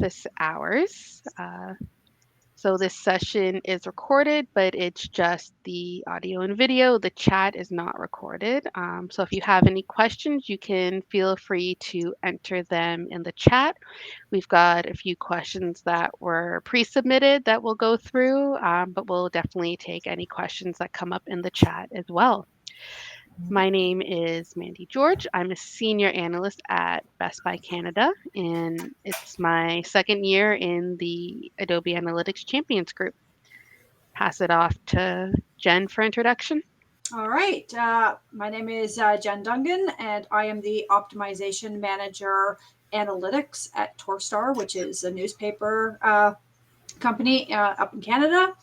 office hours. So this session is recorded, but it's just the audio and video. The chat is not recorded. So if you have any questions, you can feel free to enter them in the chat. We've got a few questions that were pre-submitted that we'll go through, but we'll definitely take any questions that come up in the chat as well. My name is Mandy George. I'm a senior analyst at Best Buy Canada, and it's my second year in the Adobe Analytics Champions group. Pass it off to Jen for introduction. All right. My name is Jen Dungan, and I am the Optimization Manager Analytics at Torstar, which is a newspaper company up in Canada.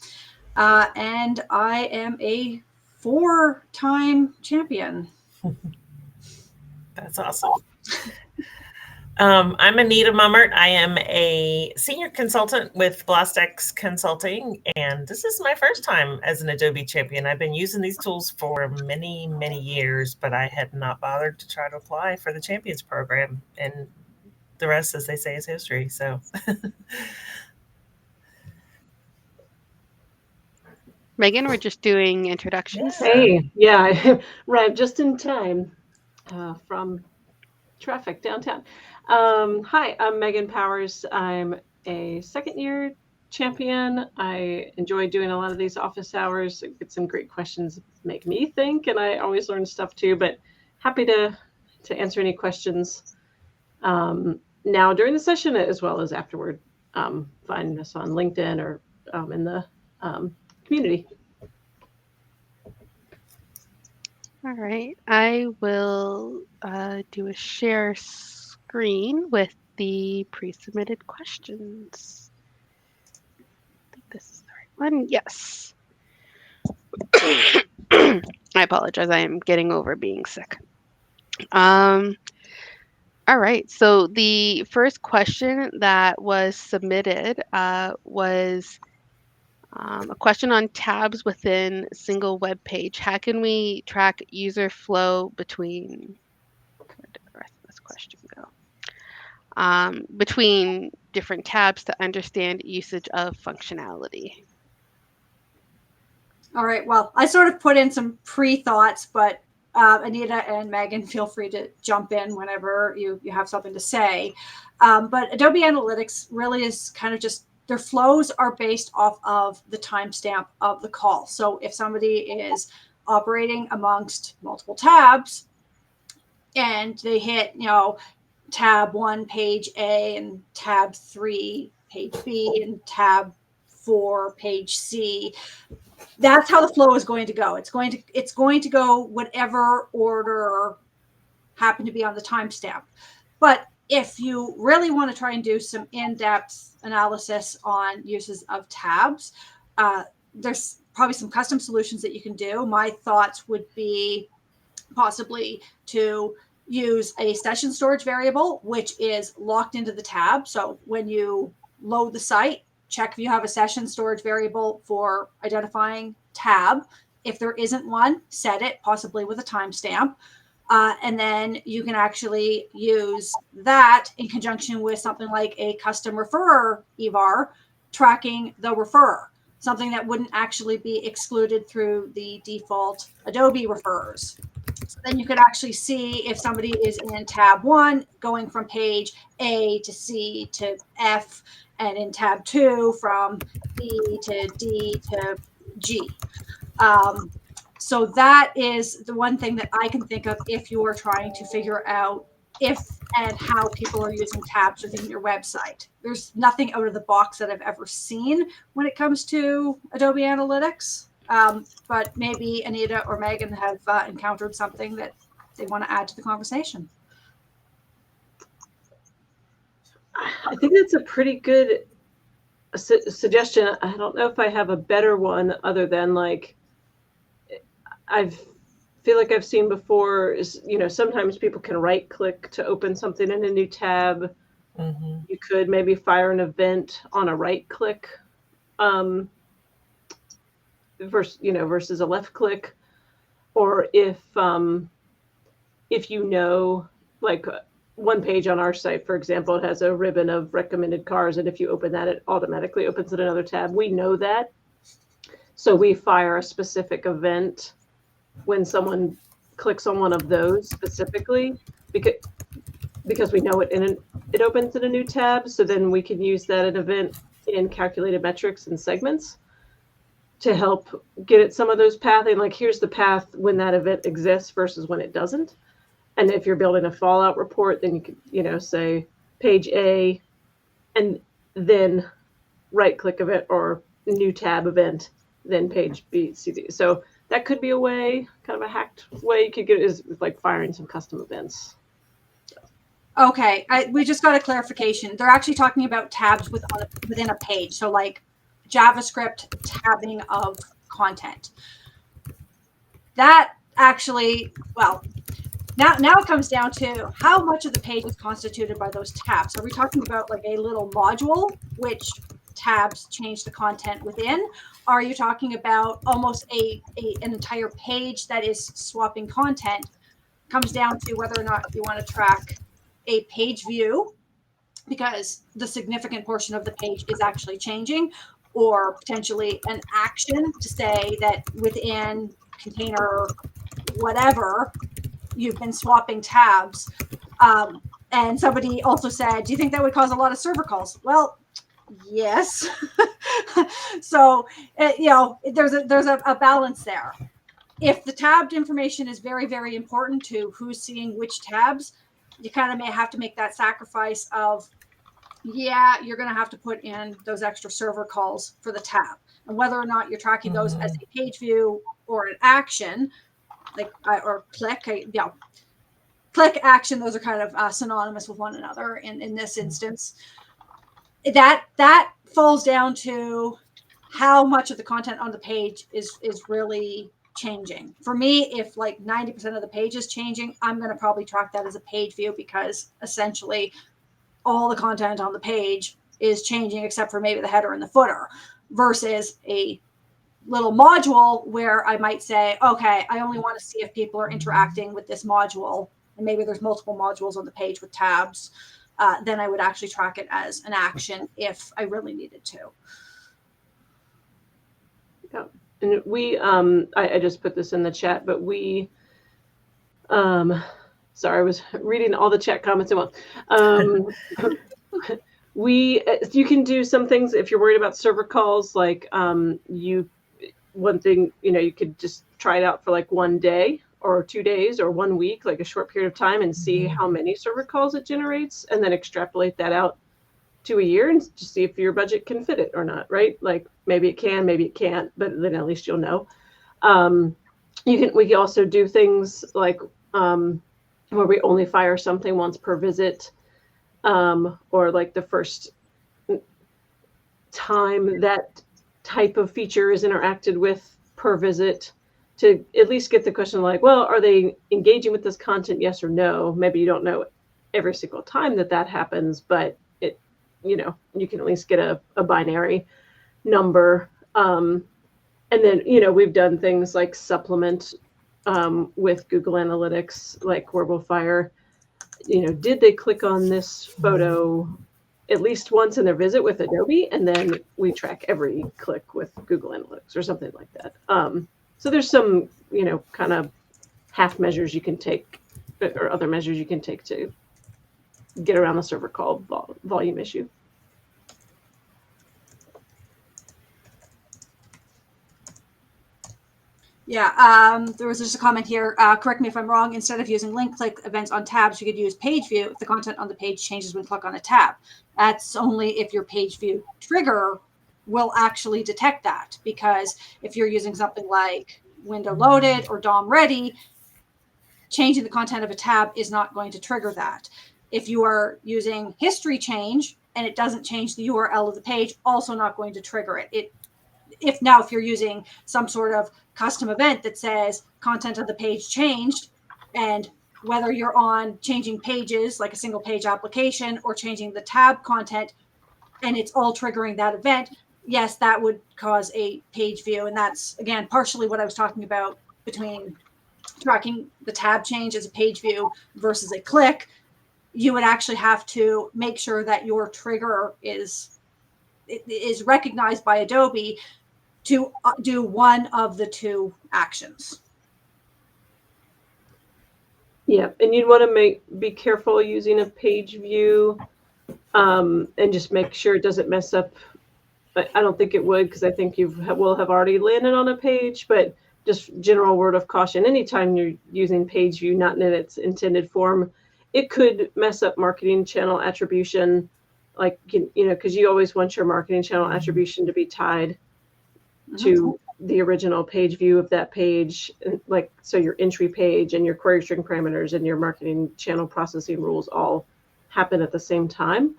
And I am a 4-time champion. That's awesome. I'm Anita Mummert. I am a senior consultant with Blastex Consulting, and this is my first time as an Adobe champion. I've been using these tools for many, many years, but I had not bothered to try to apply for the Champions program, and the rest, as they say, is history. So, Megan, we're just doing introductions. Hey, yeah, right, just in time from traffic downtown. Hi, I'm Megan Powers. I'm a second-year champion. I enjoy doing a lot of these office hours. I get some great questions, make me think, and I always learn stuff too. But happy to answer any questions now during the session as well as afterward. Find us on LinkedIn or in the community. All right, I will do a share screen with the pre-submitted questions. I think this is the right one. Yes. I apologize. I am getting over being sick. All right. So the first question that was submitted was a question on tabs within a single web page. How can we track user flow between, where did the rest of this question go? Between different tabs to understand usage of functionality. All right. Well, I sort of put in some pre-thoughts, but Anita and Megan, feel free to jump in whenever you have something to say. But Adobe Analytics really is kind of just, their flows are based off of the timestamp of the call. So if somebody is operating amongst multiple tabs and they hit, tab 1, page A, and tab 3, page B, and tab 4, page C, that's how the flow is going to go. It's going to go whatever order happened to be on the timestamp. But if you really want to try and do some in-depth analysis on uses of tabs, there's probably some custom solutions that you can do. My thoughts would be possibly to use a session storage variable, which is locked into the tab. So when you load the site, check if you have a session storage variable for identifying tab. If there isn't one, set it, possibly with a timestamp. And then you can actually use that in conjunction with something like a custom referrer EVAR tracking the referrer, something that wouldn't actually be excluded through the default Adobe referrers. So then you could actually see if somebody is in tab 1 going from page A to C to F, and in tab 2 from B to D to G. So that is the one thing that I can think of if you are trying to figure out if and how people are using tabs within your website. There's nothing out of the box that I've ever seen when it comes to Adobe Analytics. But maybe Anita or Megan have encountered something that they want to add to the conversation. I think that's a pretty good suggestion. I don't know if I have a better one other than I feel like I've seen before is, sometimes people can right click to open something in a new tab. Mm-hmm. You could maybe fire an event on a right click versus a left click. Or if one page on our site, for example, it has a ribbon of recommended cars, and if you open that, it automatically opens in another tab. We know that. So we fire a specific event when someone clicks on one of those specifically, because we know it opens in a new tab. So then we can use that event in calculated metrics and segments to help get at some of those pathing. Like, here's the path when that event exists versus when it doesn't. And if you're building a fallout report, then you could, say page A and then right click event or new tab event, then page B, C, D. So that could be a way, kind of a hacked way you could get, is like firing some custom events. Okay, we just got a clarification. They're actually talking about tabs within a page. So like JavaScript tabbing of content. That actually, well, now it comes down to how much of the page is constituted by those tabs. Are we talking about like a little module, which tabs change the content within? Are you talking about almost an entire page that is swapping content? Comes down to whether or not you want to track a page view, because the significant portion of the page is actually changing, or potentially an action to say that within container whatever, you've been swapping tabs. And somebody also said, do you think that would cause a lot of server calls? Well, yes. So, there's a balance there. If the tabbed information is very, very important to who's seeing which tabs, you kind of may have to make that sacrifice of, you're going to have to put in those extra server calls for the tab. And whether or not you're tracking those as a page view or an action, or click, click action, those are kind of synonymous with one another in this instance. That falls down to how much of the content on the page is really changing. For me, if like 90% of the page is changing, I'm going to probably track that as a page view, because essentially all the content on the page is changing except for maybe the header and the footer, versus a little module where I might say, okay, I only want to see if people are interacting with this module, and maybe there's multiple modules on the page with tabs. Then I would actually track it as an action if I really needed to. Yeah. And we, I just put this in the chat, but we, sorry, I was reading all the chat comments at once. You can do some things if you're worried about server calls, like one thing, you could just try it out for like 1 day or 2 days or 1 week, like a short period of time, and see how many server calls it generates, and then extrapolate that out to a year and just see if your budget can fit it or not, right? Like maybe it can, maybe it can't, but then at least you'll know. We can also do things like where we only fire something once per visit, or like the first time that type of feature is interacted with per visit, to at least get the question like, well, are they engaging with this content, yes or no? Maybe you don't know every single time that happens, but you can at least get a binary number. And then, we've done things like supplement with Google Analytics, like where we'll fire, did they click on this photo at least once in their visit with Adobe? And then we track every click with Google Analytics or something like that. So there's some, kind of half measures you can take, or other measures you can take to get around the server call volume issue. Yeah, there was just a comment here. Correct me if I'm wrong. Instead of using link click events on tabs, you could use page view if the content on the page changes when click on a tab. That's only if your page view trigger will actually detect that, because if you're using something like window loaded or DOM ready, changing the content of a tab is not going to trigger that. If you are using history change and it doesn't change the URL of the page, also not going to trigger it. If you're using some sort of custom event that says content of the page changed, and whether you're on changing pages like a single page application or changing the tab content, and it's all triggering that event, yes, that would cause a page view. And that's, again, partially what I was talking about between tracking the tab change as a page view versus a click. you would actually have to make sure that your trigger is recognized by Adobe to do one of the two actions. Yeah, and you'd want to be careful using a page view, and just make sure it doesn't mess up. I don't think it would, because I think you will have already landed on a page, but just general word of caution. Anytime you're using page view not in its intended form, it could mess up marketing channel attribution, like, because you always want your marketing channel attribution to be tied to the original page view of that page. Like, so your entry page and your query string parameters and your marketing channel processing rules all happen at the same time.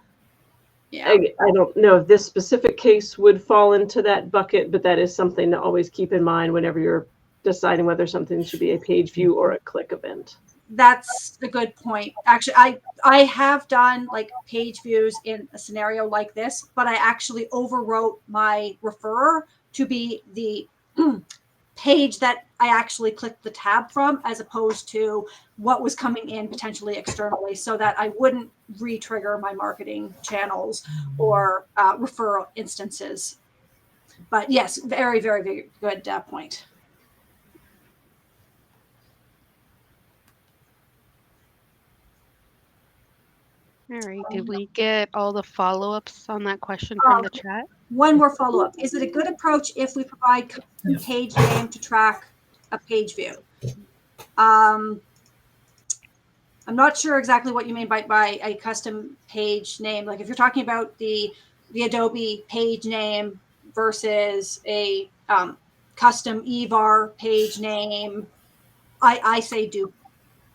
Yeah. I don't know if this specific case would fall into that bucket, but that is something to always keep in mind whenever you're deciding whether something should be a page view or a click event. That's a good point. Actually, I have done like page views in a scenario like this, but I actually overwrote my referrer to be the page that I actually clicked the tab from, as opposed to what was coming in potentially externally, so that I wouldn't re-trigger my marketing channels or referral instances. But yes, very, very, very good point. All right. Did we get all the follow-ups on that question from the chat? One more follow-up. Is it a good approach if we provide custom page name to track a page view? I'm not sure exactly what you mean by a custom page name. Like if you're talking about the Adobe page name versus a custom EVAR page name, I say do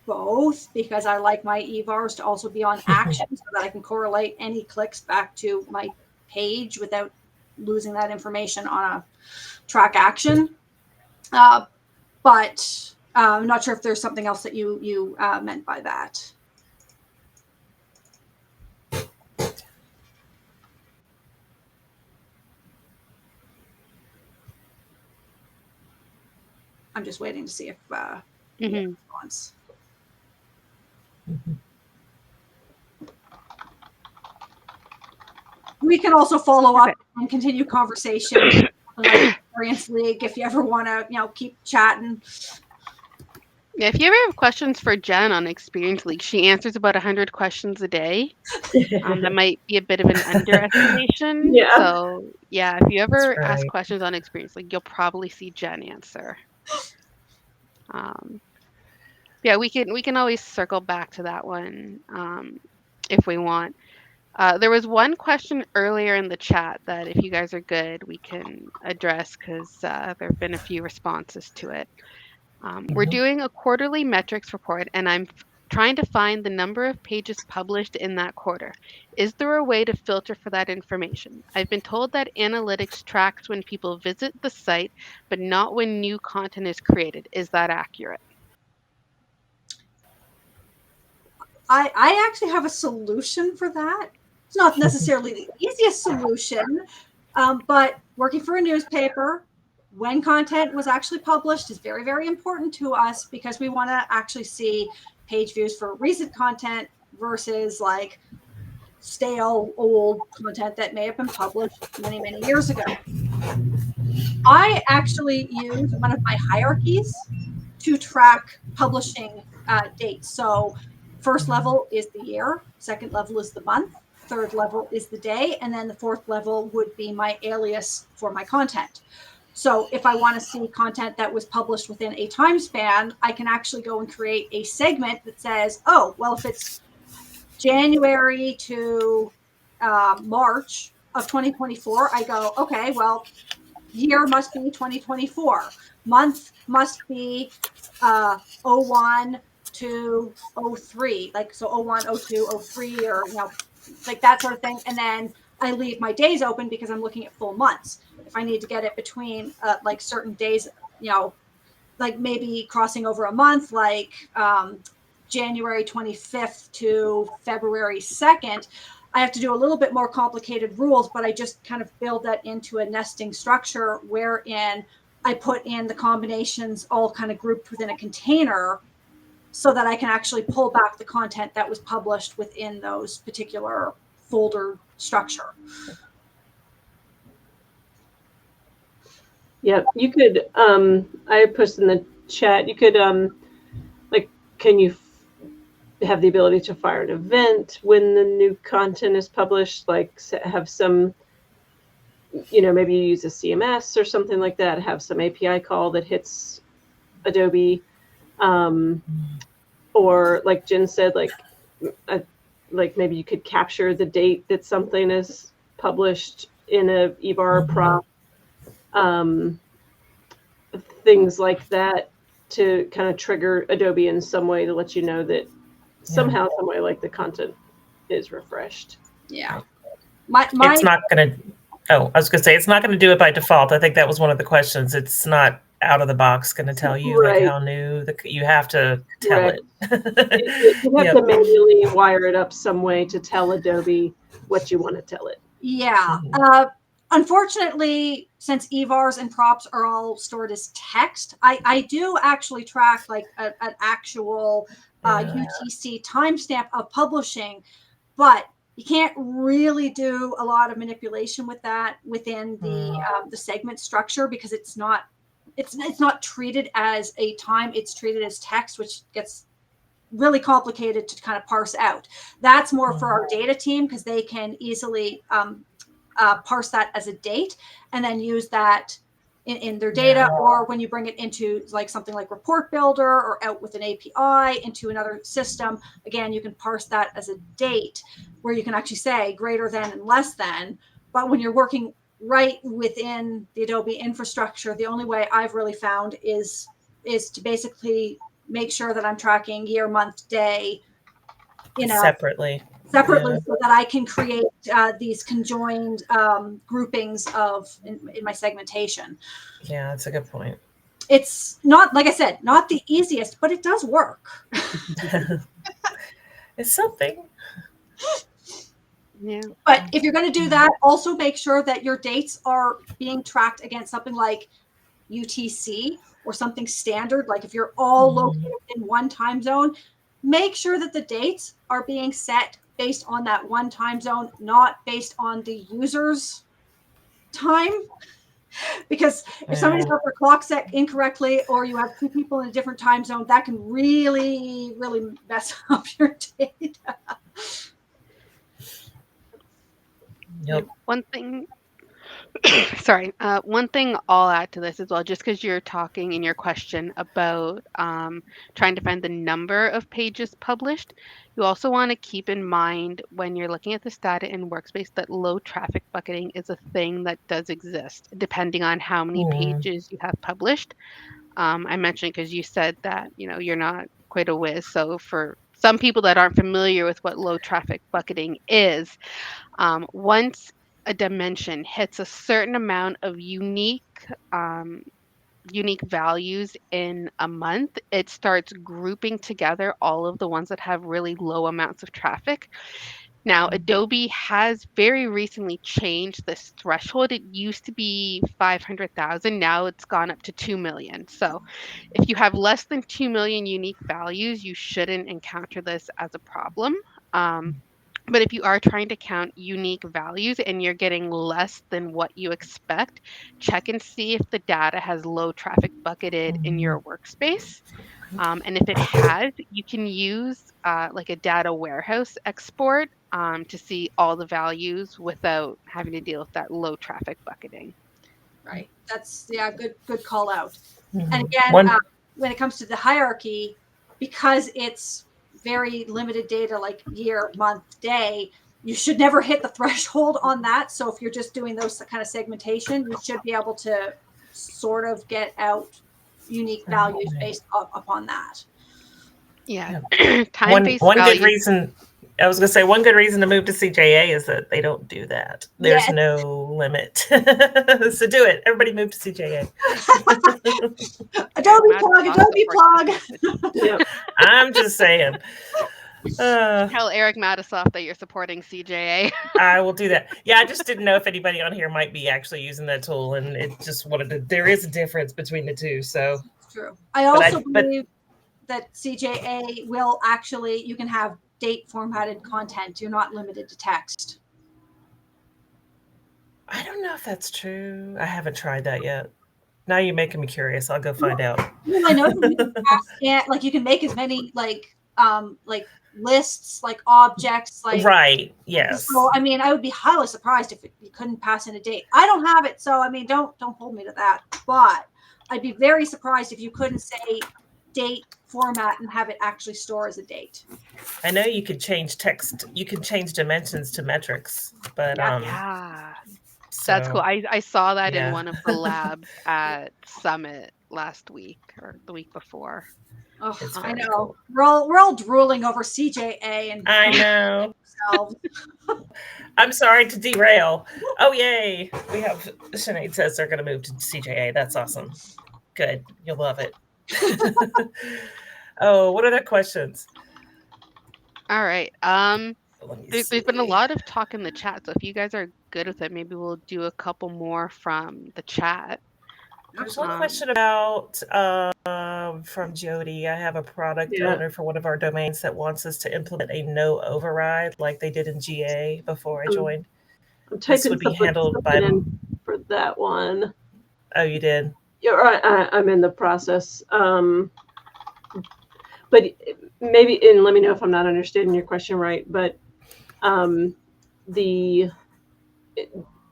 both, because I like my EVARs to also be on action so that I can correlate any clicks back to my page without losing that information on a track action. But I'm not sure if there's something else that you meant by that. I'm just waiting to see if response. We can also follow up and continue conversation like Experience League if you ever want to, keep chatting. Yeah, if you ever have questions for Jen on Experience League, she answers about 100 questions a day. That might be a bit of an underestimation. Yeah. So yeah, if you ever That's ask right. questions on Experience League, you'll probably see Jen answer. Yeah, we can always circle back to that one if we want. There was one question earlier in the chat that if you guys are good, we can address, because there have been a few responses to it. We're doing a quarterly metrics report, and I'm trying to find the number of pages published in that quarter. Is there a way to filter for that information? I've been told that analytics tracks when people visit the site, but not when new content is created. Is that accurate? I actually have a solution for that. It's not necessarily the easiest solution, but working for a newspaper, when content was actually published is very, very important to us, because we want to actually see page views for recent content versus like stale old content that may have been published many, many years ago. I actually use one of my hierarchies to track publishing dates. So first level is the year, second level is the month, third level is the day, and then the fourth level would be my alias for my content. So if I want to see content that was published within a time span, I can actually go and create a segment that says, oh, well, if it's January to March of 2024, I go, okay, well, year must be 2024. Month must be 01 to 03, like so 01, 02, 03, or like that sort of thing. And then I leave my days open because I'm looking at full months. If I need to get it between like certain days, like maybe crossing over a month, like January 25th to February 2nd, I have to do a little bit more complicated rules, but I just kind of build that into a nesting structure wherein I put in the combinations all kind of grouped within a container. so that I can actually pull back the content that was published within those particular folder structure. Yeah, you could, I posted in the chat, you could, like, can you have the ability to fire an event when the new content is published, like have some, maybe you use a CMS or something like that, have some API call that hits Adobe, or like Jen said, like maybe you could capture the date that something is published in a EVAR prompt, things like that, to kind of trigger Adobe in some way to let you know that somehow, some way, like the content is refreshed. Yeah. It's not going to, I was going to say, it's not going to do it by default. I think that was one of the questions. It's not out of the box going to tell you like how new you have to tell it. You have to manually wire it up some way to tell Adobe what you want to tell it. Yeah. Unfortunately, since EVARs and props are all stored as text, I do actually track like an actual UTC timestamp of publishing, but you can't really do a lot of manipulation with that within the segment structure, because it's not treated as a time, it's treated as text, which gets really complicated to kind of parse out. That's more for our data team, because they can easily parse that as a date and then use that in their data, or when you bring it into like something like Report Builder or out with an API into another system, again, you can parse that as a date where you can actually say greater than and less than. But when you're working right within the Adobe infrastructure, the only way I've really found is to basically make sure that I'm tracking year, month, day, separately, so that I can create these conjoined groupings in my segmentation. Yeah, that's a good point. It's not, like I said, not the easiest, but it does work. It's something. Yeah. But if you're going to do that, also make sure that your dates are being tracked against something like UTC or something standard. Like if you're all located in one time zone, make sure that the dates are being set based on that one time zone, not based on the user's time. Because if somebody's got their clock set incorrectly, or you have two people in a different time zone, that can really, really mess up your data. Yep. One thing I'll add to this as well, just because you're talking in your question about trying to find the number of pages published, you also want to keep in mind when you're looking at this data in Workspace that low traffic bucketing is a thing that does exist, depending on how many pages you have published. I mentioned because you said that, you're not quite a whiz. So for some people that aren't familiar with what low traffic bucketing is, once a dimension hits a certain amount of unique values in a month, it starts grouping together all of the ones that have really low amounts of traffic. Now, Adobe has very recently changed this threshold. It used to be 500,000. Now it's gone up to 2 million. So if you have less than 2 million unique values, you shouldn't encounter this as a problem. But if you are trying to count unique values and you're getting less than what you expect, check and see if the data has low traffic bucketed in your workspace. And if it has, you can use like a data warehouse export to see all the values without having to deal with that low traffic bucketing. Right. That's good call out. And again, when it comes to the hierarchy, because it's very limited data like year, month, day, you should never hit the threshold on that. So if you're just doing those kind of segmentation, you should be able to sort of get out unique values based upon that. Yeah. One good reason, I was going to say, one good reason to move to CJA is that they don't do that. There's no limit. So do it. Everybody move to CJA. Adobe plug. Yep. I'm just saying. Tell Eric Matisoff that you're supporting CJA. I will do that. Yeah, I just didn't know if anybody on here might be actually using that tool, and it just there is a difference between the two. So true. I also believe that CJA will actually, you can have date formatted content. You're not limited to text. I don't know if that's true. I haven't tried that yet. Now you're making me curious. I'll go find out. Well, I know that you can like you can make as many like lists, like objects, like Right. Yes. So I mean, I would be highly surprised if you couldn't pass in a date. I don't have it, so I mean, don't hold me to that. But I'd be very surprised if you couldn't say date format and have it actually store as a date. I know you could change text. You can change dimensions to metrics, but Yeah. That's cool. so I saw that in yeah. one of the labs at Summit last week or the week before. Oh, It's I very know. cool. We're all drooling over CJA and I know. ourselves. I'm sorry to derail. Oh yay! We have Sinead says they're going to move to CJA. That's awesome. Good. You'll love it. Oh, what other questions? All right. Let me There's been a see. lot of talk in the chat, so if you guys are good with it, maybe we'll do a couple more from the chat. There's one question about from Jody. I have a product owner for one of our domains that wants us to implement a no override like they did in GA before I joined. I'm This typing would be handled by. in for that one. Oh, you did? Yeah, I'm in the process. But maybe, and let me know if I'm not understanding your question right. But in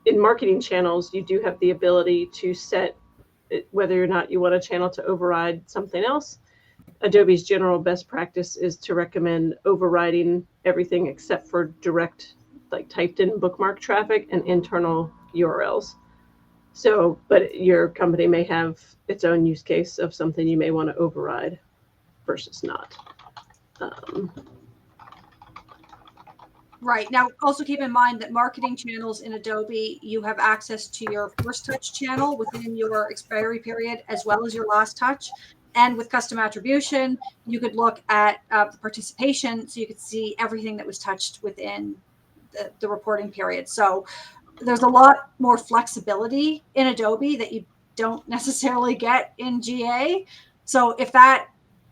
marketing channels, you do have the ability to set whether or not you want a channel to override something else. Adobe's general best practice is to recommend overriding everything except for direct, like typed in bookmark traffic and internal URLs. So, but your company may have its own use case of something you may want to override versus not. Right. Now, also keep in mind that marketing channels in Adobe, you have access to your first touch channel within your expiry period, as well as your last touch. And with custom attribution, you could look at the participation, so you could see everything that was touched within the reporting period. So there's a lot more flexibility in Adobe that you don't necessarily get in GA. So if that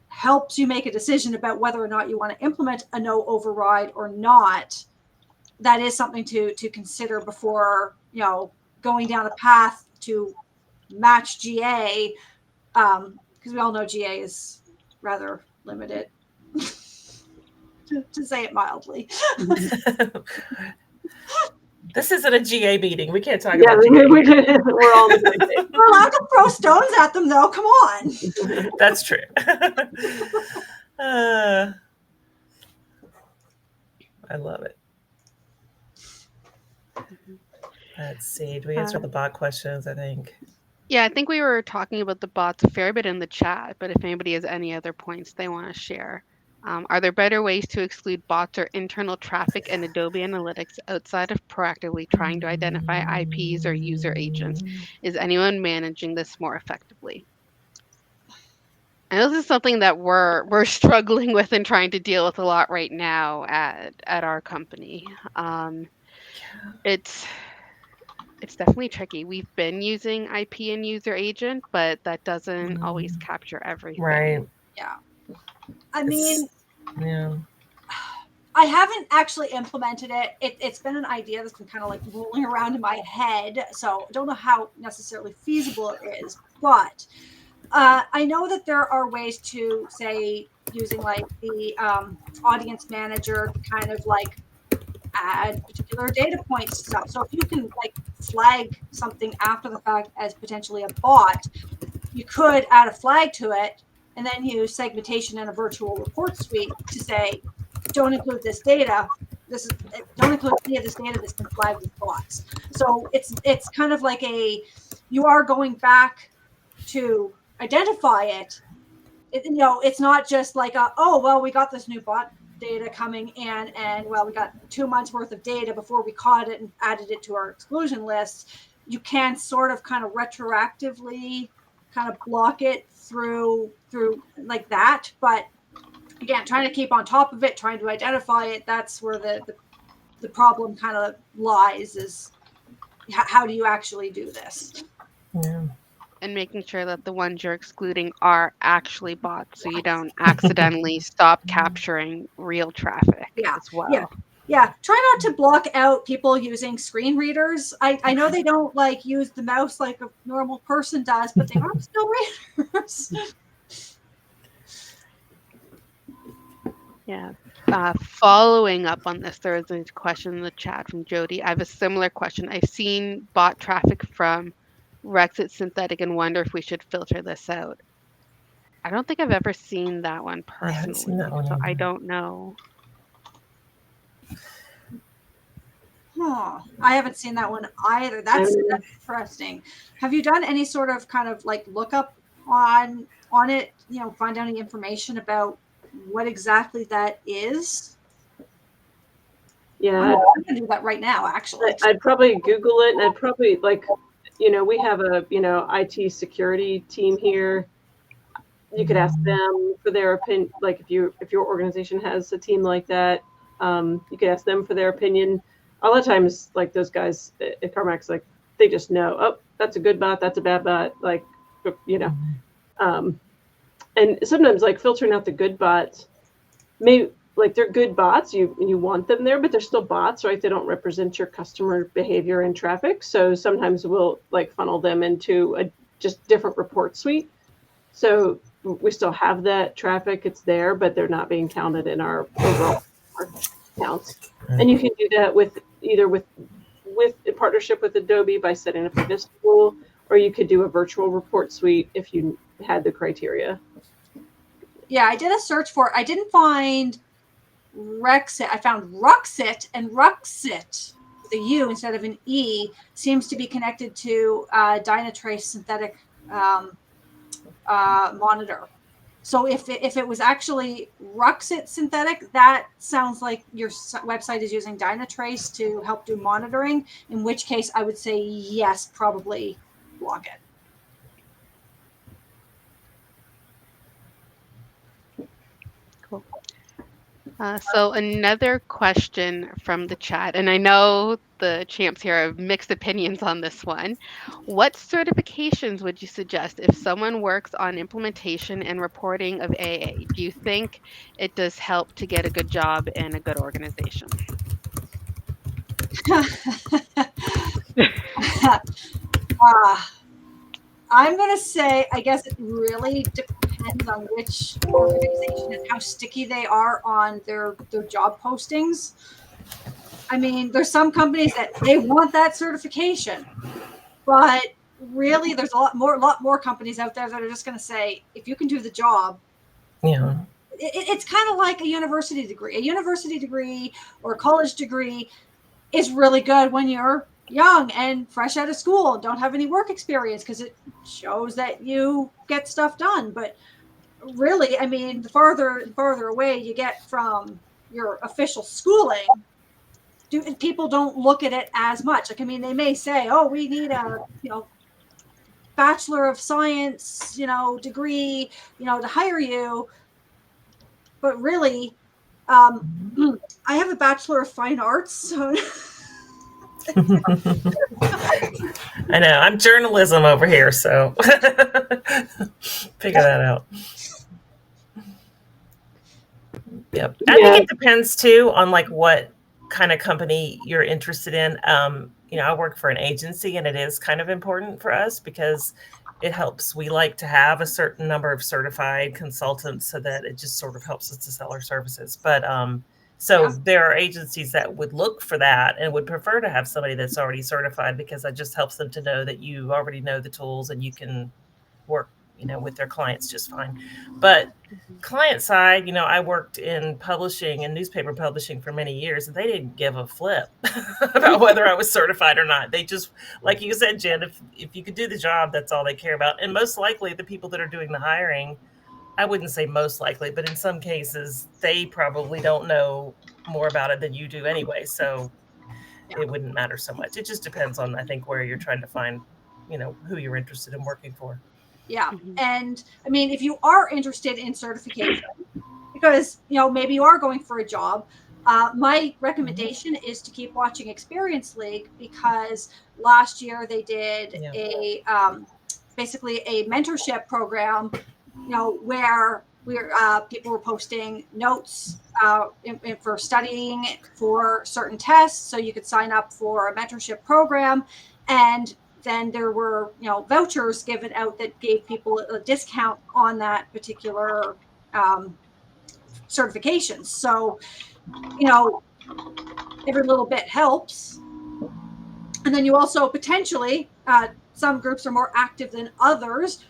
helps you make a decision about whether or not you want to implement a no override or not, that is something to consider before, going down a path to match GA, because we all know GA is rather limited, to say it mildly. This isn't a GA meeting. We can't talk about GA. We're all in the same page. We're allowed to throw stones at them, though. Come on. That's true. I love it. Let's see. Do we answer the bot questions? I think. Yeah, I think we were talking about the bots a fair bit in the chat, but if anybody has any other points they want to share. Are there better ways to exclude bots or internal traffic in Adobe Analytics outside of proactively trying to identify IPs or user agents? Is anyone managing this more effectively? And this is something that we're struggling with and trying to deal with a lot right now at our company. It's definitely tricky. We've been using IP and user agent, but that doesn't always capture everything. Right. Yeah. I mean, yeah. I haven't actually implemented it. It's been an idea that's been kind of like rolling around in my head. So I don't know how necessarily feasible it is, but I know that there are ways to, say, using like the audience manager to kind of like add particular data points to stuff. So if you can like flag something after the fact as potentially a bot, you could add a flag to it and then use segmentation in a virtual report suite to say, don't include this data. Don't include any of this data that's been flagged with bots. So it's kind of like you are going back to identify it. It's not just like we got this new bot data coming in, and we got 2 months worth of data before we caught it and added it to our exclusion list. You can sort of kind of retroactively kind of block it through like that, but again, trying to keep on top of it, trying to identify it, that's where the problem kind of lies, is how do you actually do this? Yeah. And making sure that the ones you're excluding are actually bots, so you don't accidentally stop capturing real traffic Yeah, as yeah, well. yeah. Try not to block out people using screen readers. I know they don't like use the mouse like a normal person does, but they are still readers. Yeah. Following up on this, there is a question in the chat from Jody. I have a similar question. I've seen bot traffic from Rexit Synthetic and wonder if we should filter this out. I don't think I've ever seen that one I haven't seen that personally, one so I either. don't know. I haven't seen that one either. That's interesting. Have you done any sort of kind of like lookup on it? You know, find out any information about what exactly that is? Yeah, I'm gonna do that right now, actually. I'd probably Google it, and I'd probably we have a IT security team here. You could ask them for their opinion. Like if your organization has a team like that, you could ask them for their opinion. A lot of times, like those guys at Carmax, like they just know, oh, that's a good bot, that's a bad bot, like and sometimes like filtering out the good bots, maybe like they're good bots, you want them there, but they're still bots, right? They don't represent your customer behavior and traffic. So sometimes we'll like funnel them into a just different report suite. So we still have that traffic, it's there, but they're not being counted in our overall counts. And you can do that with in partnership with Adobe by setting up a Vista tool, or you could do a virtual report suite if you had the criteria. Yeah, I did a search for it. I didn't find Rexit. I found Ruxit, and Ruxit, the U instead of an E, seems to be connected to Dynatrace synthetic monitor. So if it was actually Ruxit synthetic, that sounds like your website is using Dynatrace to help do monitoring, in which case I would say yes, probably block it. Cool. So another question from the chat, and I know the champs here have mixed opinions on this one. What certifications would you suggest if someone works on implementation and reporting of AA? Do you think it does help to get a good job in a good organization? I'm going to say, I guess it really depends on which organization and how sticky they are on their job postings. I mean, there's some companies that they want that certification, but really there's a lot more companies out there that are just going to say, if you can do the job, it's kind of like a university degree. A university degree or a college degree is really good when you're young and fresh out of school, don't have any work experience, because it shows that you get stuff done. But really, I mean, the farther away you get from your official schooling, people don't look at it as much. Like, I mean, they may say, oh, we need a Bachelor of Science degree to hire you, but really I have a Bachelor of Fine Arts, so I know. I'm journalism over here, so figure that out. Yep. I think it depends too on like what kind of company you're interested in. I work for an agency, and it is kind of important for us because it helps. We like to have a certain number of certified consultants so that it just sort of helps us to sell our services. But there are agencies that would look for that and would prefer to have somebody that's already certified, because that just helps them to know that you already know the tools and you can work, with their clients just fine. But client side, I worked in publishing and newspaper publishing for many years, and they didn't give a flip about whether I was certified or not. They just, like you said, Jen, if you could do the job, that's all they care about. And most likely the people that are doing the hiring, I wouldn't say most likely, but in some cases, they probably don't know more about it than you do anyway. So it wouldn't matter so much. It just depends on, I think, where you're trying to find, who you're interested in working for. Yeah. And I mean, if you are interested in certification, because, maybe you are going for a job, my recommendation is to keep watching Experience League, because last year they did basically a mentorship program, where people were posting notes for studying for certain tests. So you could sign up for a mentorship program, and then there were vouchers given out that gave people a discount on that particular certifications. So every little bit helps. And then you also potentially, some groups are more active than others,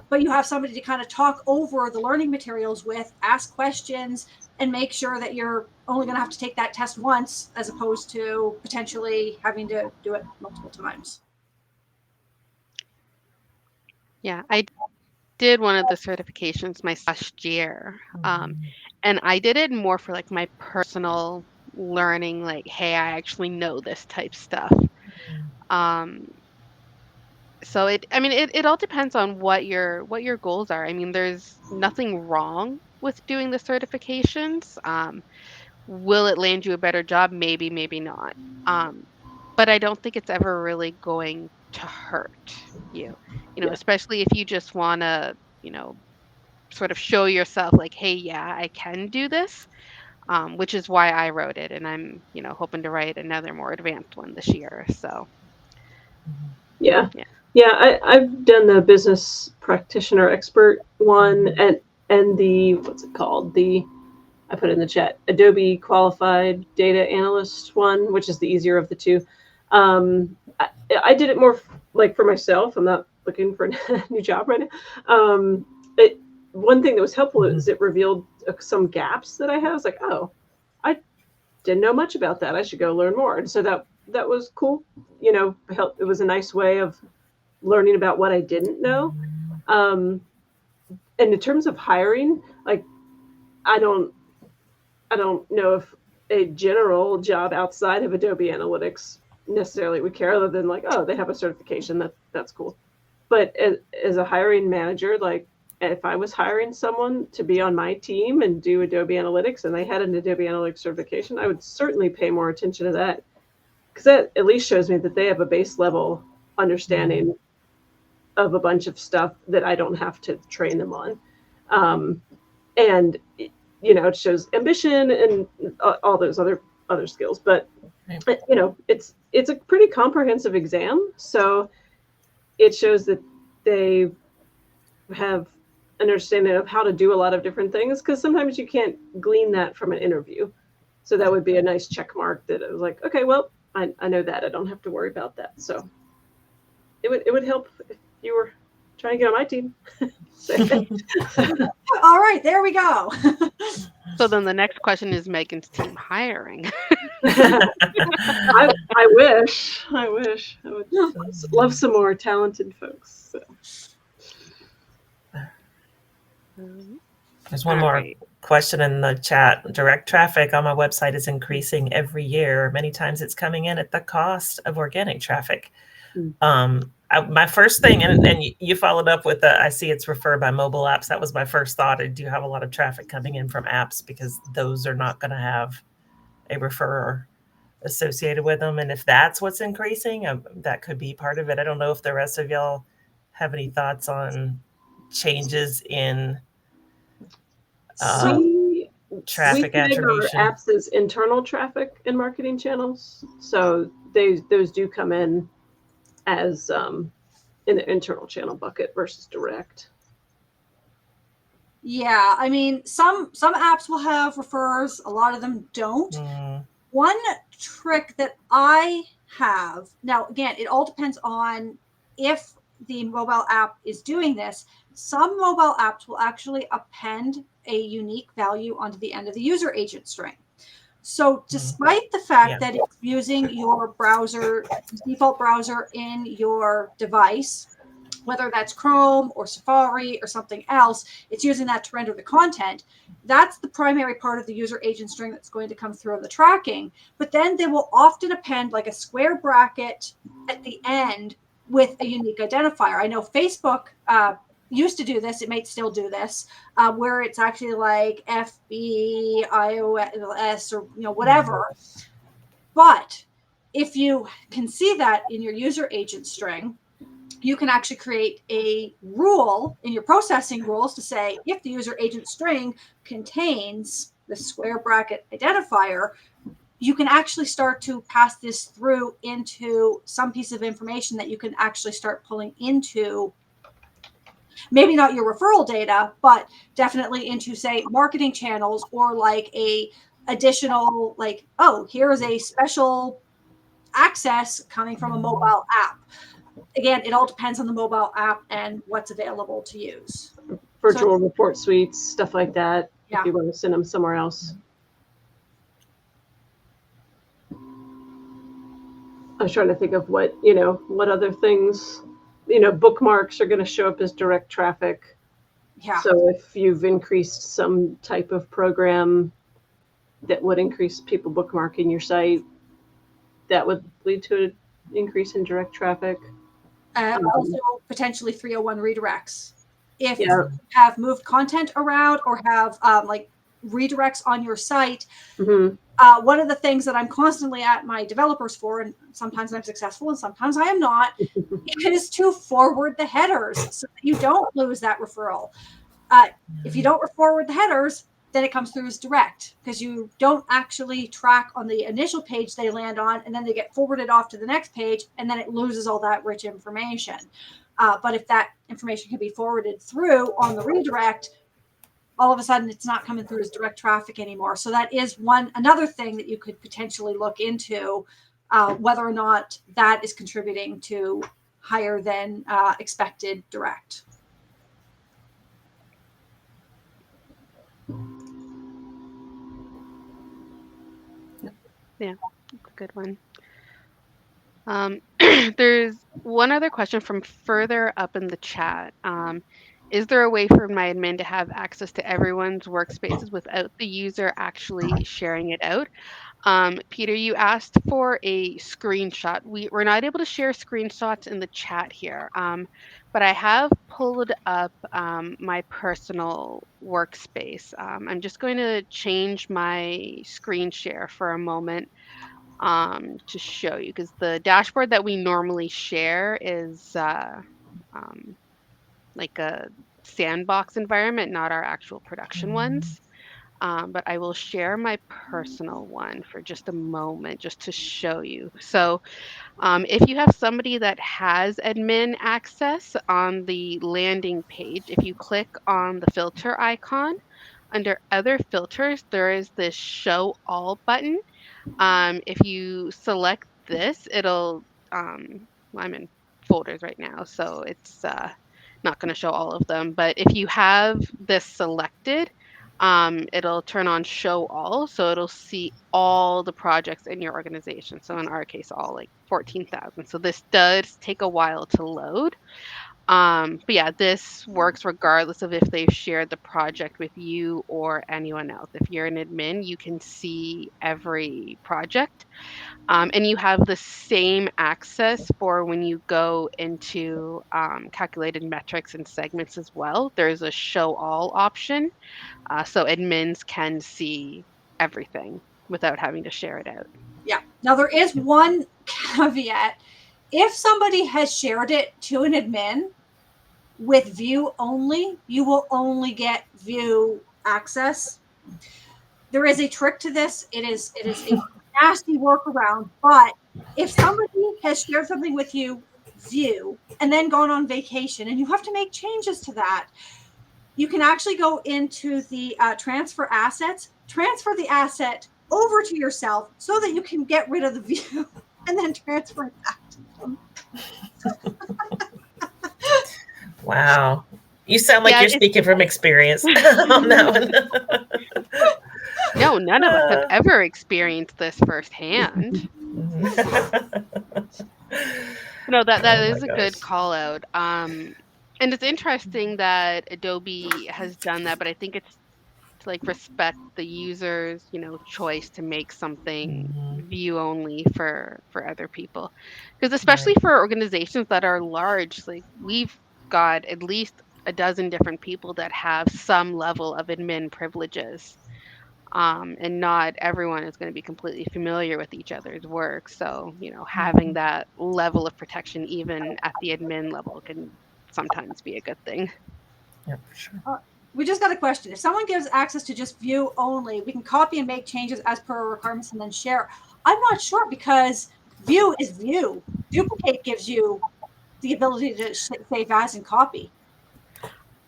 but you have somebody to kind of talk over the learning materials with, ask questions, and make sure that you're only going to have to take that test once, as opposed to potentially having to do it multiple times. Yeah, I did one of the certifications my last year. And I did it more for like my personal learning, like, hey, I actually know this type stuff. Um, so it all depends on what your goals are. I mean, there's nothing wrong with doing the certifications. Will it land you a better job? Maybe, maybe not. But I don't think it's ever really going to hurt you, Yeah. especially if you just want to, sort of show yourself like, hey, yeah, I can do this, which is why I wrote it. And I'm, hoping to write another more advanced one this year. So, Yeah. yeah. Yeah, I've done the business practitioner expert one, and the, what's it called? I put it in the chat, Adobe qualified data analyst one, which is the easier of the two. I did it more like for myself. I'm not looking for a new job right now. One thing that was helpful is it revealed some gaps that I have. I was like, oh, I didn't know much about that. I should go learn more. And so that was cool. It was a nice way of learning about what I didn't know. And in terms of hiring, like, I don't know if a general job outside of Adobe Analytics necessarily would care, other than like, oh, they have a certification, that's cool. But as a hiring manager, like, if I was hiring someone to be on my team and do Adobe Analytics and they had an Adobe Analytics certification, I would certainly pay more attention to that, because that at least shows me that they have a base level understanding of a bunch of stuff that I don't have to train them on. And it shows ambition and all those other skills. But it's a pretty comprehensive exam, so it shows that they have an understanding of how to do a lot of different things, because sometimes you can't glean that from an interview. So that would be a nice check mark that it was like, okay, well, I know that. I don't have to worry about that. So it would help if you were trying to get on my team. All right, there we go. So then the next question is Megan's team hiring. I wish. I would love some more talented folks. So. There's one more question in the chat. Direct traffic on my website is increasing every year. Many times it's coming in at the cost of organic traffic. My first thing, and you followed up with I see it's referred by mobile apps. That was my first thought. I do have a lot of traffic coming in from apps, because those are not going to have a referrer associated with them. And if that's what's increasing, that could be part of it. I don't know if the rest of y'all have any thoughts on changes in traffic attribution. Our apps as internal traffic in marketing channels, so those do come in as in the internal channel bucket versus direct. Yeah, I mean, some apps will have referrers, a lot of them don't. One trick that I have, now again, it all depends on if the mobile app is doing this. Some mobile apps will actually append a unique value onto the end of the user agent string. So despite the fact that it's using your browser, default browser in your device, whether that's Chrome or Safari or something else, it's using that to render the content. That's the primary part of the user agent string that's going to come through on the tracking. But then they will often append like a square bracket at the end with a unique identifier. I know Facebook used to do this. It may still do this, where it's actually like FB, iOS, or whatever. But if you can see that in your user agent string, you can actually create a rule in your processing rules to say, if the user agent string contains the square bracket identifier, you can actually start to pass this through into some piece of information that you can actually start pulling into, maybe not your referral data, but definitely into, say, marketing channels, or like a additional, like, oh, here's a special access coming from a mobile app. Again, it all depends on the mobile app and what's available to use. Virtual report suites, stuff like that. Yeah. If you want to send them somewhere else. I was trying to think of what other things, bookmarks are going to show up as direct traffic. Yeah. So if you've increased some type of program that would increase people bookmarking your site, that would lead to an increase in direct traffic. Also potentially 301 redirects. If Yeah. you have moved content around or have like redirects on your site, one of the things that I'm constantly at my developers for, and sometimes I'm successful and sometimes I am not, is to forward the headers so that you don't lose that referral. If you don't forward the headers, then it comes through as direct, because you don't actually track on the initial page they land on, and then they get forwarded off to the next page, and then it loses all that rich information. But if that information can be forwarded through on the redirect, all of a sudden it's not coming through as direct traffic anymore. So that is another thing that you could potentially look into, whether or not that is contributing to higher than expected direct. Yeah, that's a good one. There's one other question from further up in the chat. Is there a way for my admin to have access to everyone's workspaces without the user actually sharing it out? Peter, you asked for a screenshot. We're not able to share screenshots in the chat here, but I have pulled up my personal workspace. I'm just going to change my screen share for a moment to show you, because the dashboard that we normally share is like a sandbox environment, not our actual production ones. But I will share my personal one for just a moment just to show you. So if you have somebody that has admin access on the landing page, if you click on the filter icon, under other filters, there is this show all button. If you select this, it'll, well, I'm in folders right now, so it's not going to show all of them. But if you have this selected, it'll turn on show all. So it'll see all the projects in your organization. So in our case, all like 14,000. So this does take a while to load. But yeah, this works regardless of if they've shared the project with you or anyone else. If you're an admin, you can see every project. And you have the same access for when you go into calculated metrics and segments as well. There's a show all option. So admins can see everything without having to share it out. Yeah. Now there is one caveat. If somebody has shared it to an admin with view only, you will only get view access. There is a trick to this. It is a nasty workaround, but if somebody has shared something with you view and then gone on vacation and you have to make changes to that, you can actually go into the transfer assets, transfer the asset over to yourself so that you can get rid of the view and then transfer it back to them. Wow. You sound like you're speaking from experience on that one. No, none of us have ever experienced this firsthand. No, that is a good call out. And it's interesting that Adobe has done that, but I think it's to like respect the user's, choice to make something view only for other people. Because especially for organizations that are large, like we've got at least a dozen different people that have some level of admin privileges. and not everyone is going to be completely familiar with each other's work. So, having that level of protection, even at the admin level, can sometimes be a good thing. Yeah, for sure. We just got a question. If someone gives access to just view only, we can copy and make changes as per our requirements and then share. I'm not sure, because view is view. Duplicate gives you the ability to save as and copy.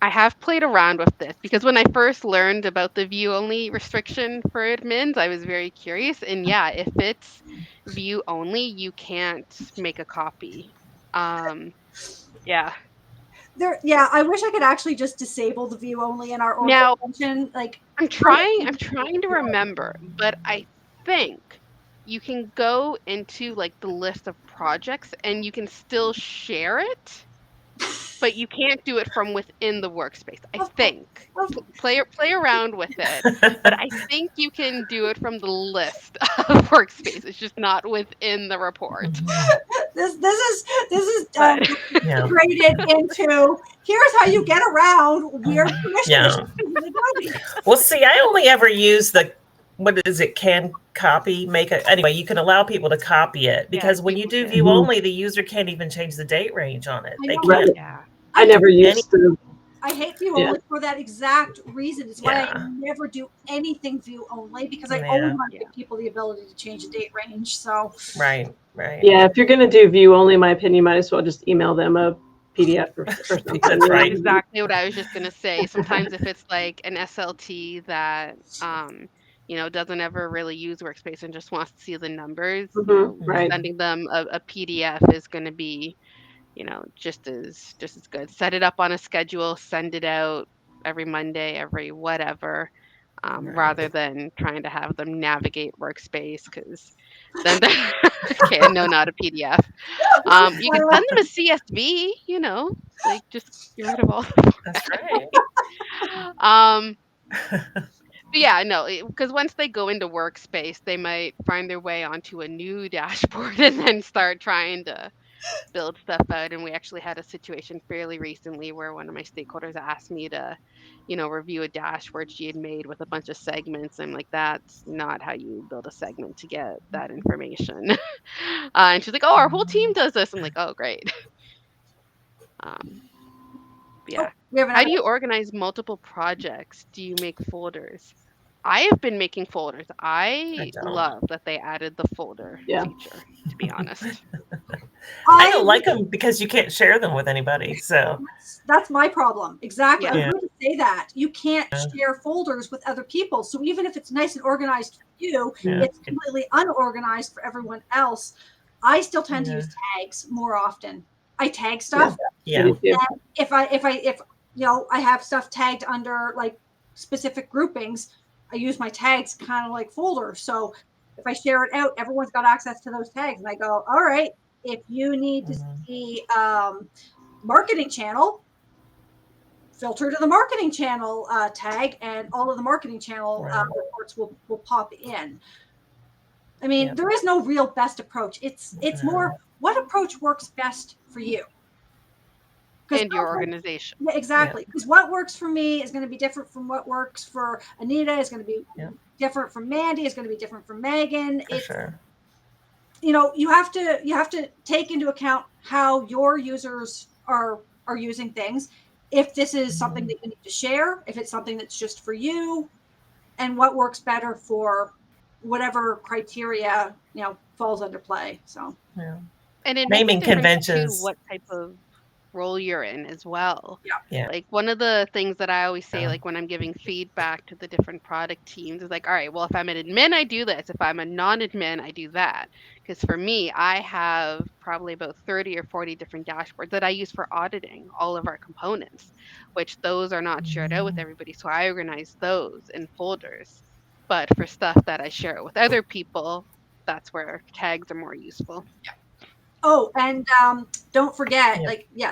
I have played around with this because when I first learned about the view only restriction for admins, I was very curious. And yeah, if it's view only, you can't make a copy. Yeah. Yeah, I wish I could actually just disable the view only in our Now, organization. Like, I'm trying to remember, but I think you can go into like the list of projects and you can still share it, but you can't do it from within the workspace. I think. Play around with it, but I think you can do it from the list of workspace. It's just not within the report. this is But Yeah. integrated into, here's how you get around weird permission Yeah. issues in Adobe. Well, see, I only ever use what is it? Can copy, anyway, you can allow people to copy it, because when you do view only, the user can't even change the date range on it. I They know. can't. yeah. I never used to. I hate view only for that exact reason. It's why Yeah. I never do anything view only, because I Yeah. always want to give people the ability to change the date range. So Right. Yeah, if you're going to do view only, in my opinion, you might as well just email them a PDF or something. That's right. Exactly what I was just gonna say. Sometimes if it's like an SLT that doesn't ever really use Workspace and just wants to see the numbers, Right. sending them a PDF is gonna be, just as good. Set it up on a schedule, send it out every Monday, every whatever, rather than trying to have them navigate Workspace, because then okay, no, not a PDF. You can send them a CSV, like just get rid of all. That's right. Um, but yeah, no, because once they go into Workspace, they might find their way onto a new dashboard and then start trying to build stuff out. And we actually had a situation fairly recently where one of my stakeholders asked me to, review a dashboard she had made with a bunch of segments. I'm like, that's not how you build a segment to get that information. And she's like, oh, our whole team does this. I'm like, oh, great. Yeah. How do you organize multiple projects? Do you make folders? I have been making folders. I don't. love that they added the folder feature, to be honest. I don't like them because you can't share them with anybody. So that's my problem. Exactly. Yeah. I was going to say that. You can't share folders with other people. So even if it's nice and organized for you, it's completely unorganized for everyone else. I still tend to use tags more often. I tag stuff. Yeah. And if I have stuff tagged under like specific groupings, I use my tags kind of like folders. So if I share it out, everyone's got access to those tags. And I go, all right, if you need to see marketing channel, filter to the marketing channel tag, and all of the marketing channel reports will pop in. I mean, there is no real best approach. It's more what approach works best for you. And your organization. Yeah, exactly. Because what works for me is going to be different from what works for Anita, is going to be different from Mandy, is going to be different from Megan. For sure. You have to take into account how your users are using things. If this is something that you need to share, if it's something that's just for you, and what works better for whatever criteria, falls under play. So and it naming makes a difference conventions too, what type of role you're in as well. Yeah. Like one of the things that I always say, like when I'm giving feedback to the different product teams, is like, all right, well, if I'm an admin, I do this. If I'm a non-admin, I do that. Because for me, I have probably about 30 or 40 different dashboards that I use for auditing all of our components, which those are not shared out with everybody. So I organize those in folders. But for stuff that I share with other people, that's where tags are more useful. Oh, and don't forget,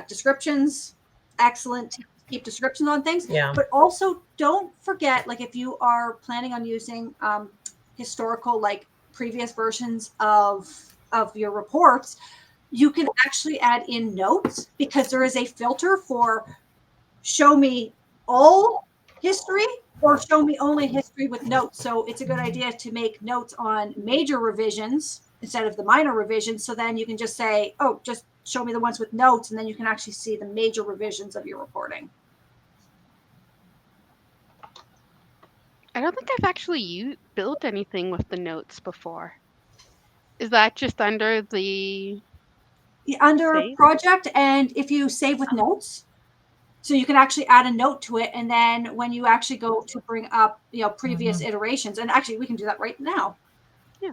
descriptions, excellent. Keep descriptions on things. Yeah. But also don't forget, like if you are planning on using historical, like previous versions of your reports, you can actually add in notes, because there is a filter for show me all history or show me only history with notes. So it's a good idea to make notes on major revisions instead of the minor revisions. So then you can just say, oh, just show me the ones with notes, and then you can actually see the major revisions of your reporting. I don't think I've actually built anything with the notes before. Is that just under the Under save? project, and if you save with notes, so you can actually add a note to it, and then when you actually go to bring up, previous iterations, and actually we can do that right now. Yeah.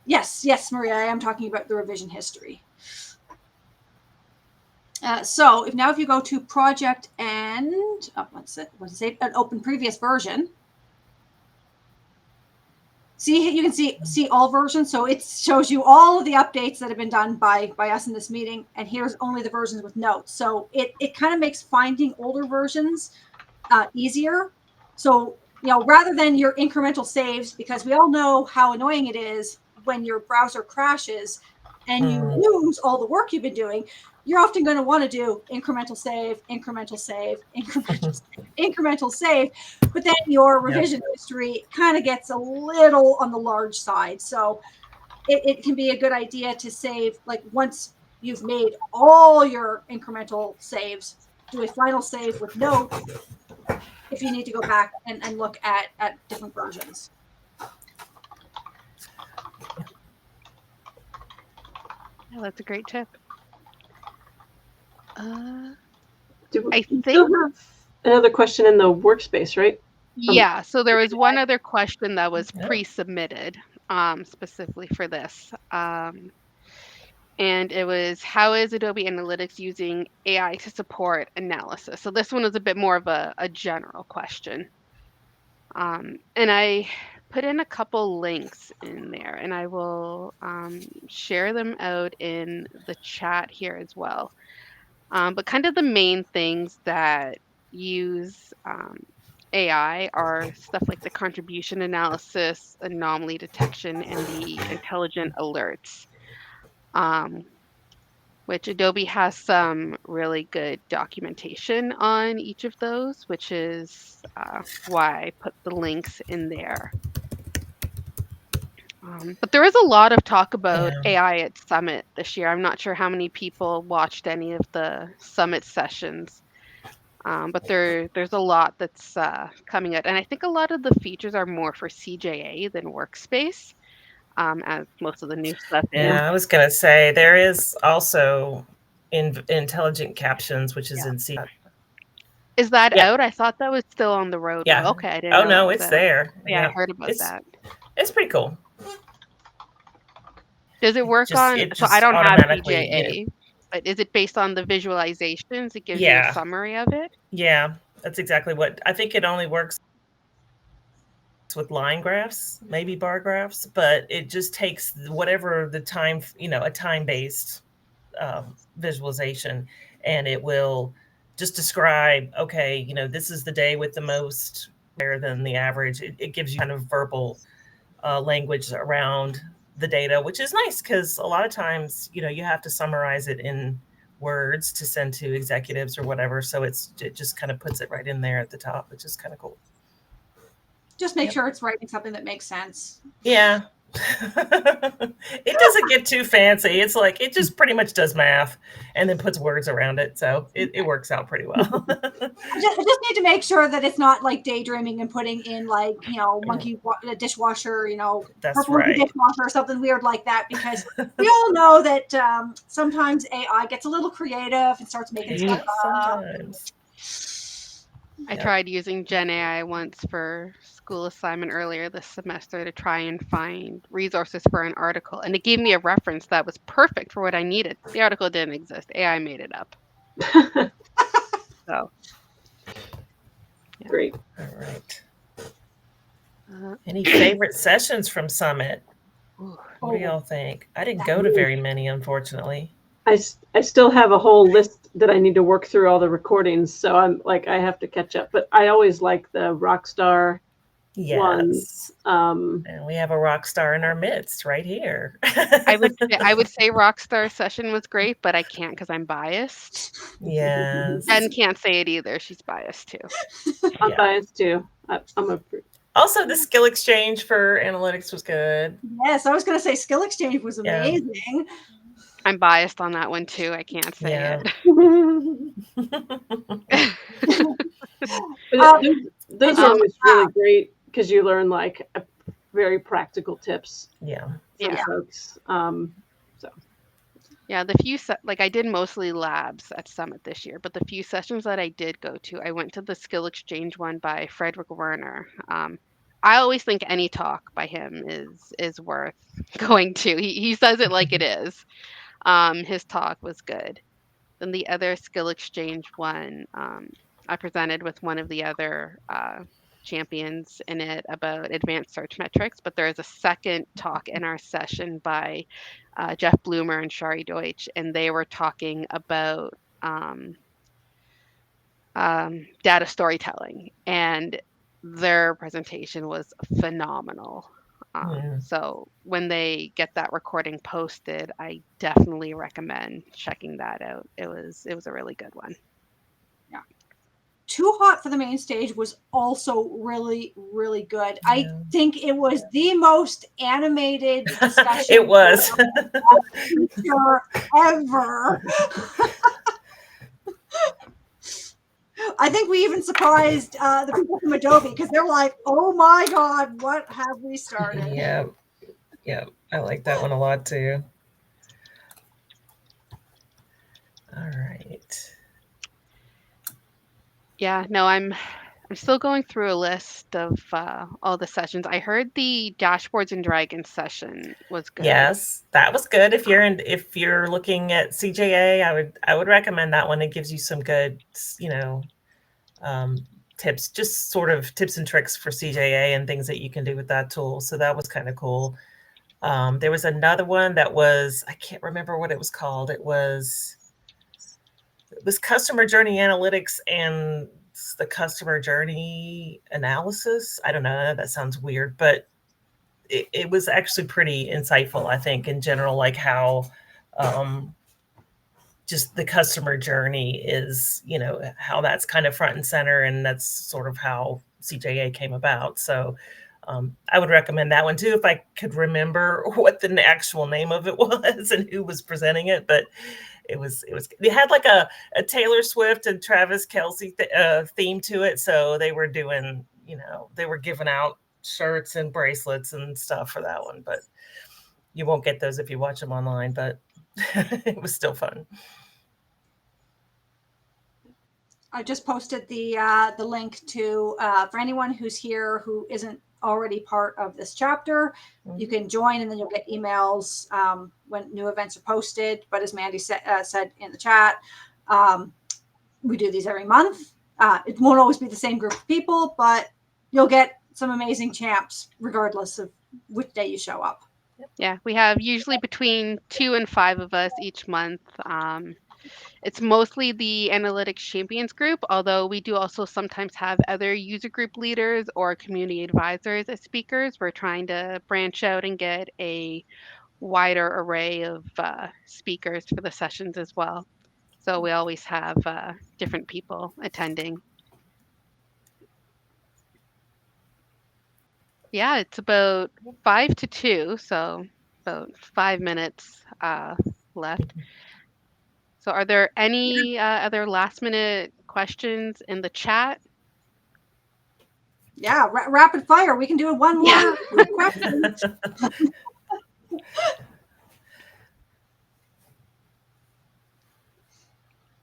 Yes, Maria, I am talking about the revision history. So if you go to project and what's it say, an open previous version. See, you can see all versions. So it shows you all of the updates that have been done by us in this meeting. And here's only the versions with notes. So it kind of makes finding older versions easier. So, rather than your incremental saves, because we all know how annoying it is when your browser crashes and you lose all the work you've been doing, you're often going to want to do incremental save, incremental save, incremental save, incremental save. But then your revision history kind of gets a little on the large side. So it can be a good idea to save, like once you've made all your incremental saves, do a final save with notes if you need to go back and look at different versions. Yeah, that's a great tip. Do I we think still have another question in the workspace, right? yeah. So there was one other question that was pre-submitted, specifically for this, and it was, how is Adobe Analytics using AI to support analysis? So this one is a bit more of a general question, and I put in a couple links in there, and I will share them out in the chat here as well. But kind of the main things that use AI are stuff like the contribution analysis, anomaly detection, and the intelligent alerts, um, which Adobe has some really good documentation on each of those, which is why I put the links in there. But there is a lot of talk about AI at Summit this year. I'm not sure how many people watched any of the Summit sessions. But there's a lot that's coming out, and I think a lot of the features are more for CJA than Workspace, as most of the new stuff is. Yeah, I was going to say there is also intelligent captions, which is in C. Is that out? I thought that was still on the roadmap. Yeah. Okay, I didn't Oh know no, that it's was out. there. Yeah, I heard about that. It's pretty cool. Does it work on? So I don't have CJA, but is it based on the visualizations? It gives you a summary of it. Yeah, that's exactly what I think. It only works with line graphs, maybe bar graphs, but it just takes whatever the time, a time-based visualization, and it will just describe, okay, this is the day with the most higher than the average. It gives you kind of verbal language around the data, which is nice because a lot of times, you have to summarize it in words to send to executives or whatever. So it just kind of puts it right in there at the top, which is kind of cool. Just make sure it's writing something that makes sense. Yeah. It doesn't get too fancy. It's like it just pretty much does math and then puts words around it. So it works out pretty well. I just need to make sure that it's not like daydreaming and putting in like, monkey dishwasher, That's purple right. dishwasher or something weird like that, because we all know that sometimes AI gets a little creative and starts making stuff up. Sometimes. I tried using Gen AI once for school assignment earlier this semester to try and find resources for an article, and it gave me a reference that was perfect for what I needed. The article didn't exist. AI made it up. So, yeah. Great. All right. Any favorite sessions from Summit? What do y'all think? I didn't go to very many, unfortunately. I still have a whole list that I need to work through all the recordings, so I'm like I have to catch up. But I always like the Rockstar ones. And we have a rock star in our midst right here. I would say Rockstar session was great, but I can't because I'm biased. Yes. Jen can't say it either. She's biased too. I'm biased too. I'm a. Also, the skill exchange for analytics was good. Yes, I was going to say skill exchange was Yeah. amazing. I'm biased on that one too. I can't say Yeah. Those are always really great because you learn like very practical tips. Yeah. From Yeah. folks. Yeah, the few like I did mostly labs at Summit this year, but the few sessions that I did go to, I went to the skill exchange one by Frederick Werner. I always think any talk by him is worth going to. He says it like it is. His talk was good. Then the other skill exchange one, I presented with one of the other champions in it about advanced search metrics, but there is a second talk in our session by Jeff Bloomer and Shari Deutsch, and they were talking about data storytelling, and their presentation was phenomenal. So when they get that recording posted, I definitely recommend checking that out. It was a really good one. Yeah. Too Hot for the Main Stage was also really, really good. Yeah. I think it was the most animated discussion it was ever. I think we even surprised the people from Adobe because they're like, "Oh my God, what have we started?" Yeah, I like that one a lot too. All right. Yeah, no, I'm still going through a list of all the sessions. I heard the dashboards and dragons session was good. Yes, that was good. If you're looking at CJA, I would recommend that one. It gives you some good, tips, just sort of tips and tricks for CJA and things that you can do with that tool. So that was kind of cool. There was another one that was, I can't remember what it was called. It was customer journey analytics and the customer journey analysis. I don't know. That sounds weird, but it was actually pretty insightful, I think, in general, like how just the customer journey is, how that's kind of front and center. And that's sort of how CJA came about. So I would recommend that one too, if I could remember what the actual name of it was and who was presenting it. But it had like a Taylor Swift and Travis Kelce theme to it. So they were doing, they were giving out shirts and bracelets and stuff for that one, but you won't get those if you watch them online, but it was still fun. I just posted the link to for anyone who's here who isn't already part of this chapter. Mm-hmm. You can join, and then you'll get emails when new events are posted. But as Mandy said in the chat, we do these every month. It won't always be the same group of people, but you'll get some amazing champs regardless of which day you show up. Yeah, we have usually between 2 and 5 of us each month. It's mostly the Analytics Champions group, although we do also sometimes have other user group leaders or community advisors as speakers. We're trying to branch out and get a wider array of speakers for the sessions as well. So we always have different people attending. Yeah, it's about 5 to 2, so about 5 minutes left. So are there any other last minute questions in the chat? Yeah, rapid fire. We can do one more question.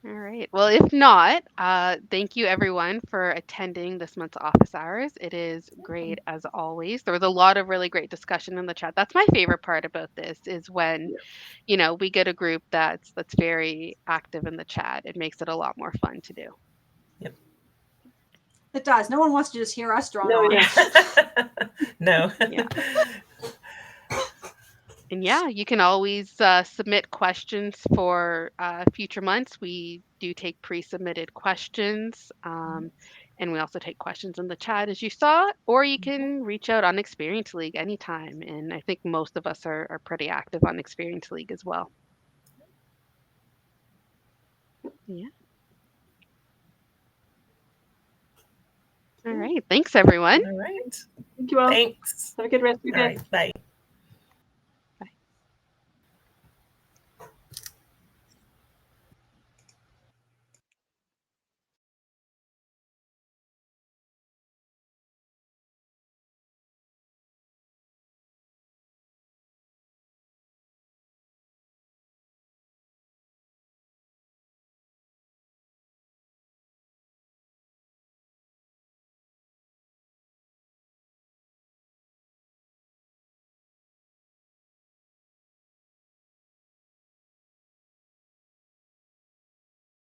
All right. Well, if not, thank you everyone for attending this month's office hours. It is great as always. There was a lot of really great discussion in the chat. That's my favorite part about this is when, we get a group that's very active in the chat. It makes it a lot more fun to do. Yep. It does. No one wants to just hear us drone on. Yeah. No. Yeah. And yeah, you can always submit questions for future months. We do take pre-submitted questions, and we also take questions in the chat, as you saw, or you can reach out on Experience League anytime. And I think most of us are pretty active on Experience League as well. Yeah. All right. Thanks, everyone. All right. Thank you all. Thanks. Have a good rest of your All day. right. Bye.